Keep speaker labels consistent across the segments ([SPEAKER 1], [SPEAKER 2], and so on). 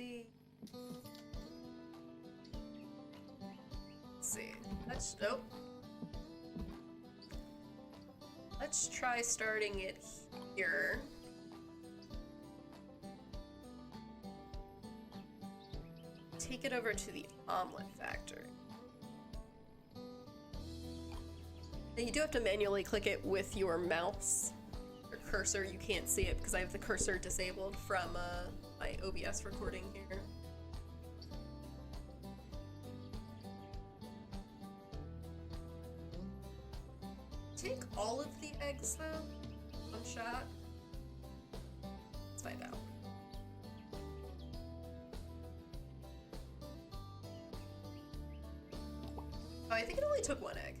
[SPEAKER 1] see. Let's see. Nope. Let's try starting it here. Take it over to the omelet factory. And you do have to manually click it with your mouse or cursor. You can't see it because I have the cursor disabled from my OBS recording here. Take all of the eggs though? One shot? Let's find out. Oh, I think it only took one egg.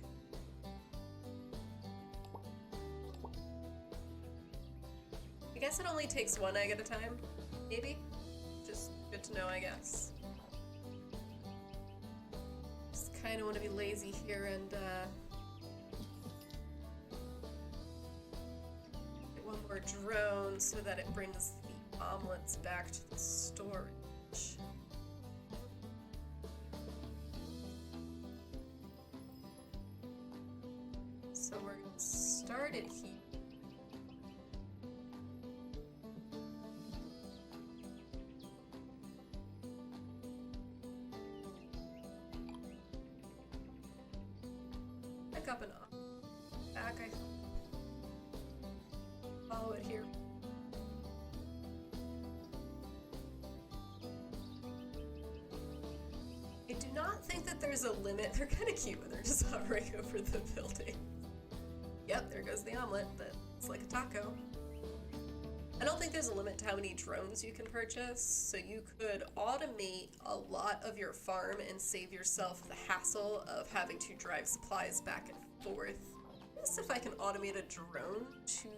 [SPEAKER 1] I guess it only takes one egg at a time, maybe? Just good to know, I guess. Just kind of want to be lazy here and get one more drone so that it brings the omelets back to the storage. So we're gonna start it here. Pick up an back, I follow it here. I do not think that there's a limit. They're kind of cute when they're just hovering over the building. Yep, there goes the omelet, but it's like a taco. I don't think there's a limit to how many drones you can purchase, so you could automate a lot of your farm and save yourself the hassle of having to drive supplies back and forth. Let's see if I can automate a drone to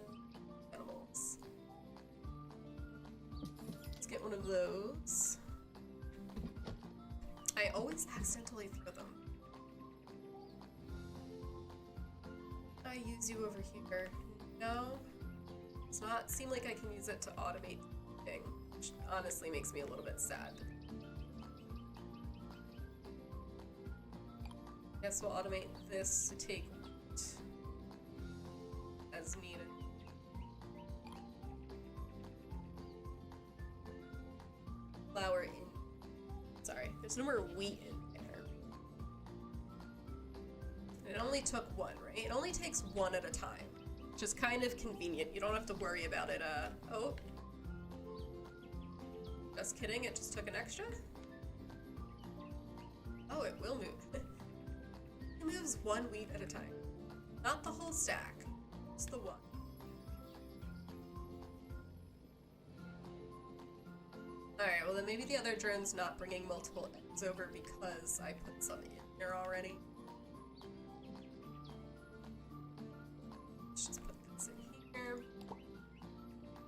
[SPEAKER 1] animals. Let's get one of those. I always accidentally throw them. I use you over here. No, does not seem like I can use it to automate anything, which honestly makes me a little bit sad. Guess we'll automate this to take as needed. Flour in. Sorry, there's no more wheat in there. It only took one, right? It only takes one at a time, which is kind of convenient. You don't have to worry about it. Oh. Just kidding, it just took an extra? Oh, it will move. It moves one wheat at a time. Not the whole stack, just the one. Alright, well then maybe the other drone's not bringing multiple eggs over because I put some in here already. Let's just put this in here.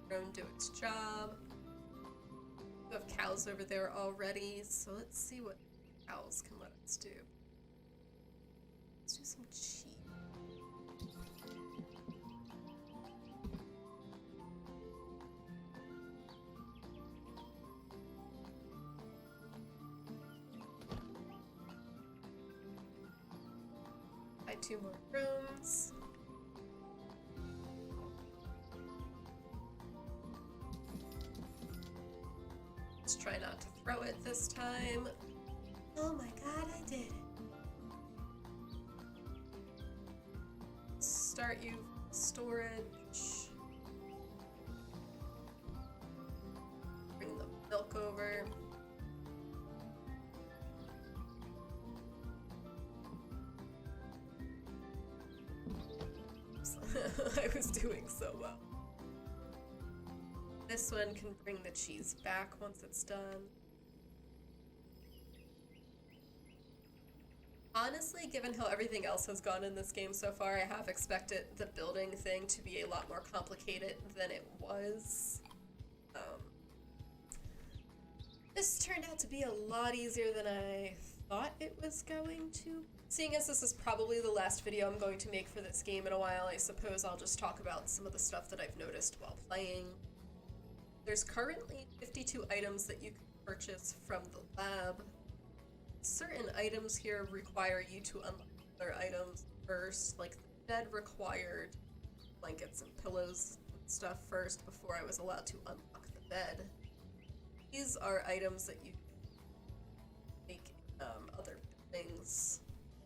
[SPEAKER 1] Drone do its job. We have cows over there already, so let's see what cows can let us do. Let's do some cheese. Buy 2 more drones. Let's try not to throw it this time. Oh my god, I did it. Start you storage. Bring the milk over. I was doing so well. This one can bring the cheese back once it's done. Honestly, given how everything else has gone in this game so far, I have expected the building thing to be a lot more complicated than it was. This turned out to be a lot easier than I thought it was going to. Seeing as this is probably the last video I'm going to make for this game in a while, I suppose I'll just talk about some of the stuff that I've noticed while playing. There's currently 52 items that you can purchase from the lab. Certain items here require you to unlock other items first, like the bed required blankets and pillows and stuff first before I was allowed to unlock the bed. These are items that you make other things.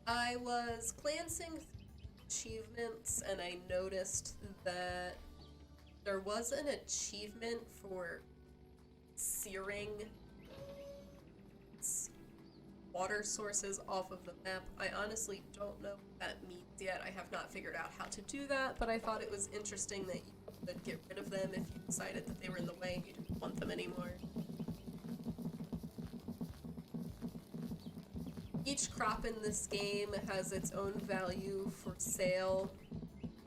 [SPEAKER 1] I was glancing through achievements and I noticed that there was an achievement for searing water sources off of the map. I honestly don't know what that means yet. I have not figured out how to do that, but I thought it was interesting that you could get rid of them if you decided that they were in the way and you didn't want them anymore. Each crop in this game has its own value for sale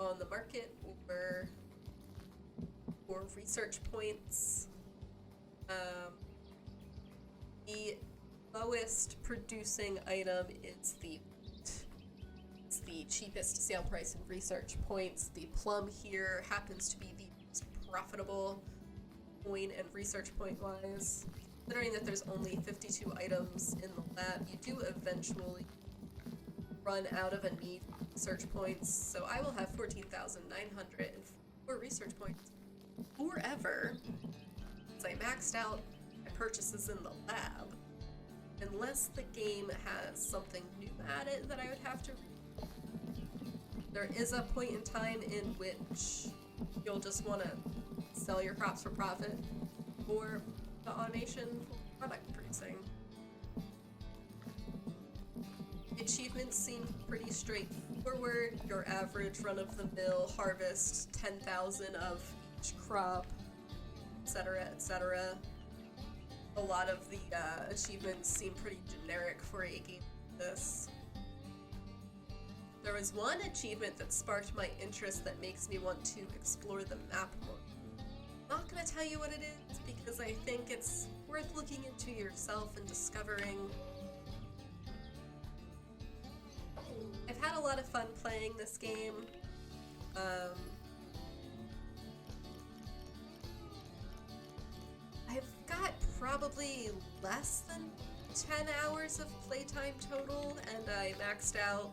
[SPEAKER 1] on the market or for research points. The lowest producing item is the wheat. It's the cheapest sale price and research points. The plum here happens to be the most profitable coin and research point wise. Considering that there's only 52 items in the lab, you do eventually run out of a need for research points, so I will have 14,904 research points forever, since I maxed out my purchases in the lab, unless the game has something new added that I would have to read. There is a point in time in which you'll just want to sell your crops for profit, or the automation for product producing. The achievements seem pretty straightforward. Your average run-of-the-mill harvest 10,000 of each crop, etc., etc. A lot of the achievements seem pretty generic for a game like this. There was one achievement that sparked my interest that makes me want to explore the map more. I'm not going to tell you what it is because I think it's worth looking into yourself and discovering. I've had a lot of fun playing this game. I've got probably less than 10 hours of playtime total, and I maxed out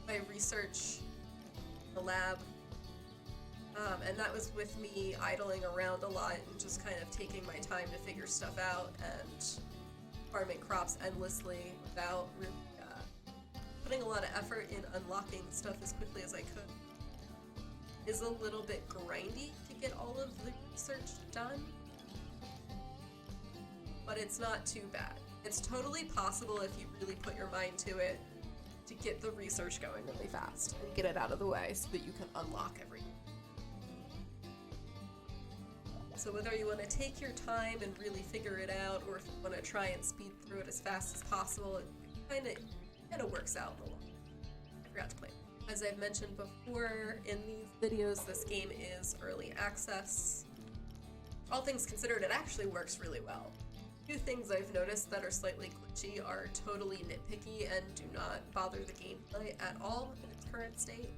[SPEAKER 1] my research in the lab. And that was with me idling around a lot and just kind of taking my time to figure stuff out and farming crops endlessly without really putting a lot of effort in unlocking stuff as quickly as I could. It's a little bit grindy to get all of the research done, but it's not too bad. It's totally possible if you really put your mind to it to get the research going really fast and get it out of the way so that you can unlock everything. So whether you want to take your time and really figure it out, or if you want to try and speed through it as fast as possible, it kind of works out in the long run. I forgot to play. As I've mentioned before in these videos, this game is early access. All things considered, it actually works really well. Two things I've noticed that are slightly glitchy are totally nitpicky and do not bother the gameplay at all in its current state.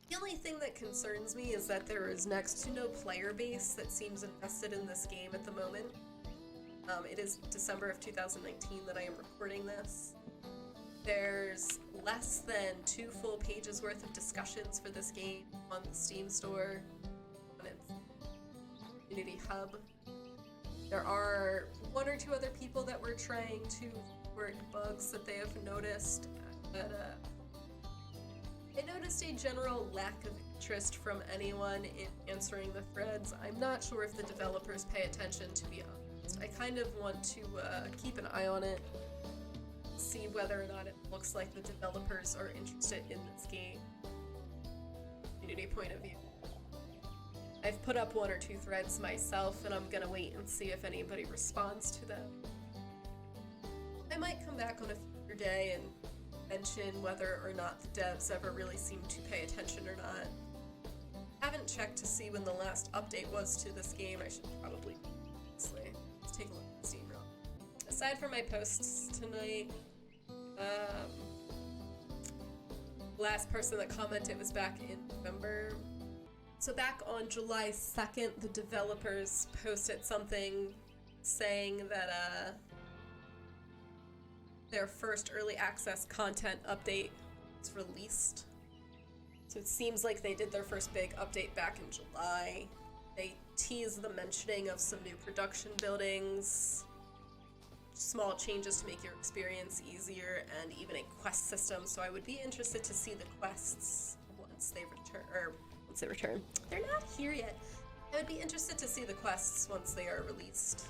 [SPEAKER 1] The only thing that concerns me is that there is next to no player base that seems invested in this game at the moment. It is December of 2019 that I am recording this. There's less than 2 full pages worth of discussions for this game on the Steam store, on its community hub. There are 1 or 2 other people that were trying to report bugs that they have noticed, but I noticed a general lack of interest from anyone in answering the threads. I'm not sure if the developers pay attention, to be honest. I kind of want to keep an eye on it, see whether or not it looks like the developers are interested in this game from a community point of view. I've put up 1 or 2 threads myself, and I'm gonna wait and see if anybody responds to them. I might come back on a future day and mention whether or not the devs ever really seem to pay attention or not. Haven't checked to see when the last update was to this game. I should probably, honestly. Let's take a look at the Steam room. Aside from my posts tonight, last person that commented was back in November. So back on July 2nd, the developers posted something saying that their first early access content update was released. So it seems like they did their first big update back in July. They teased the mentioning of some new production buildings, small changes to make your experience easier, and even a quest system. So I would be interested to see the quests once they return. They're not here yet. I would be interested to see the quests once they are released.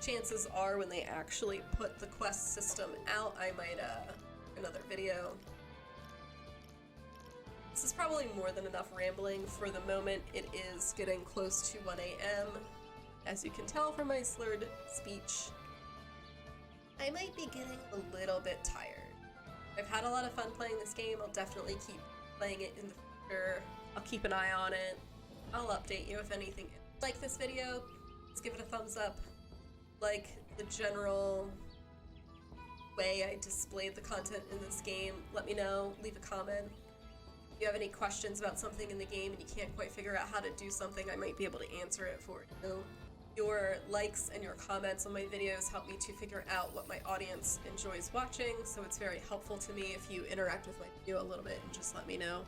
[SPEAKER 1] Chances are when they actually put the quest system out, I might another video. This is probably more than enough rambling for the moment. It is getting close to 1 a.m. As you can tell from my slurred speech, I might be getting a little bit tired. I've had a lot of fun playing this game. I'll definitely keep playing it in the future. I'll keep an eye on it. I'll update you if anything. If you like this video, let's give it a thumbs up. Like the general way I displayed the content in this game, let me know, leave a comment. If you have any questions about something in the game and you can't quite figure out how to do something, I might be able to answer it for you. Your likes and your comments on my videos help me to figure out what my audience enjoys watching, so it's very helpful to me if you interact with my video a little bit and just let me know.